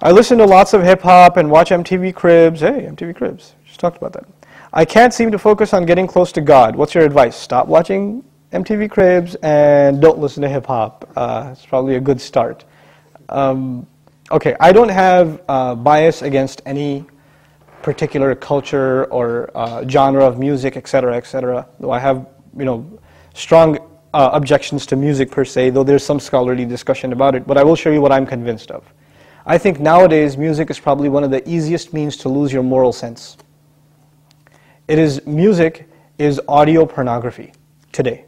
I listen to lots of hip-hop and watch MTV Cribs. Hey, MTV Cribs. Just talked about that. I can't seem to focus on getting close to God. What's your advice? Stop watching MTV Cribs and don't listen to hip-hop. It's probably a good start. Okay, I don't have bias against any particular culture or genre of music, etc., etc. Though I have, strong objections to music per se, though there's some scholarly discussion about it. But I will show you what I'm convinced of. I think nowadays music is probably one of the easiest means to lose your moral sense. Music is audio pornography today.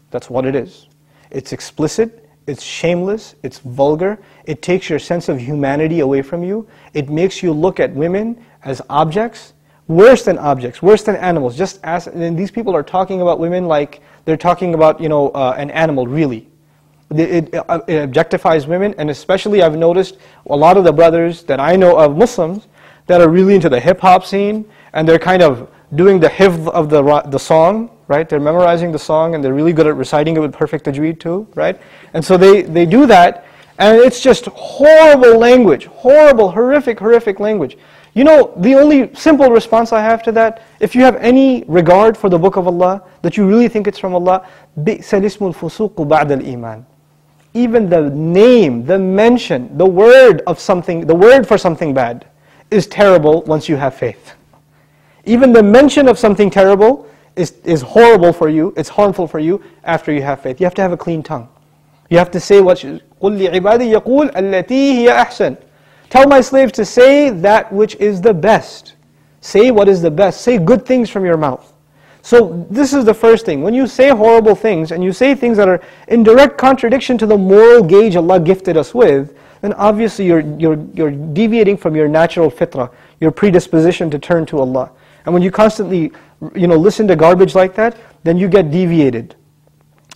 That's what it is. It's explicit, it's shameless, it's vulgar, it takes your sense of humanity away from you, it makes you look at women as objects, worse than animals. And these people are talking about women like they're talking about, an animal, really. It objectifies women, and especially I've noticed a lot of the brothers that I know of, Muslims, that are really into the hip-hop scene, and they're kind of doing the hifz of the song, right? They're memorizing the song, and they're really good at reciting it with perfect tajweed too, right? And so they do that, and it's just horrible language, horrible, horrific language. The only simple response I have to that, if you have any regard for the Book of Allah, that you really think it's from Allah, بِئْسَ الْإِسْمُ الْفُسُوقُ بَعْدَ الْإِيمَانِ. Even the name, the mention, the word for something bad is terrible once you have faith. Even the mention of something terrible is horrible for you, it's harmful for you after you have faith. You have to have a clean tongue. You have to say what قُلْ لِعِبَادِي يَقُولْ الَّتِي هِيَ أَحْسَنُ. Tell my slaves to say that which is the best. Say what is the best. Say good things from your mouth. So this is the first thing. When you say horrible things and you say things that are in direct contradiction to the moral gauge Allah gifted us with, then obviously you're deviating from your natural fitrah, your predisposition to turn to Allah. And when you constantly listen to garbage like that, then you get deviated.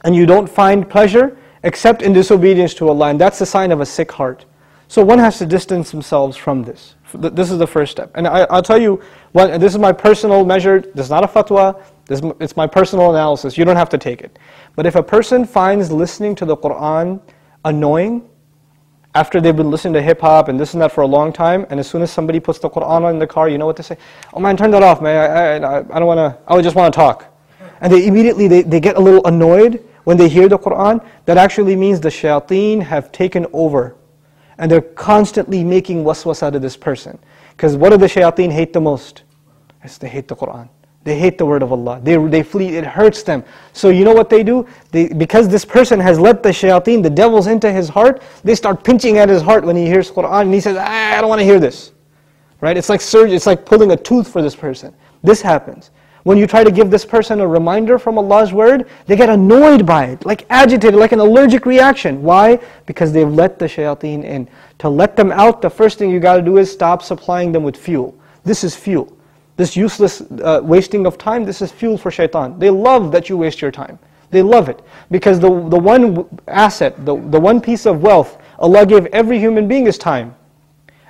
And you don't find pleasure except in disobedience to Allah. And that's a sign of a sick heart. So one has to distance themselves from this. This is the first step. And I'll tell you, this is my personal measure. This is not a fatwa. It's my personal analysis. You don't have to take it. But if a person finds listening to the Qur'an annoying, after they've been listening to hip-hop and this and that for a long time, and as soon as somebody puts the Qur'an on in the car, you know what they say? Oh man, turn that off, man. I don't want to, I just want to talk. And they immediately, they get a little annoyed when they hear the Qur'an. That actually means the shayateen have taken over. And they're constantly making waswasa to this person. Because what do the shayateen hate the most? They hate the Qur'an. They hate the word of Allah. They flee, it hurts them. So you know what they do? Because this person has let the shayateen, the devils, into his heart, they start pinching at his heart when he hears Qur'an, and he says, I don't want to hear this. Right? It's like surgery, it's like pulling a tooth for this person. This happens. When you try to give this person a reminder from Allah's word, they get annoyed by it, like agitated, like an allergic reaction. Why? Because they've let the shayateen in. To let them out, the first thing you got to do is stop supplying them with fuel. This is fuel. This useless wasting of time, this is fuel for shaitan. They love that you waste your time. They love it. Because the one asset, the one piece of wealth Allah gave every human being is time.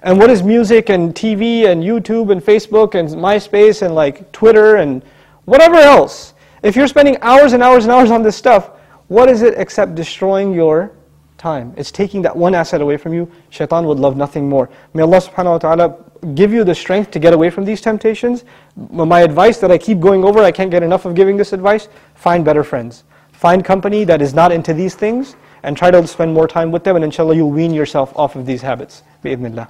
And what is music and TV and YouTube and Facebook and MySpace and like Twitter and whatever else? If you're spending hours and hours and hours on this stuff, what is it except destroying your time? It's taking that one asset away from you. Shaitan would love nothing more. May Allah subhanahu wa ta'ala give you the strength to get away from these temptations. My advice that I keep going over, I can't get enough of giving this advice, find better friends. Find company that is not into these things and try to spend more time with them, and inshallah you'll wean yourself off of these habits. Bi-idhnillah.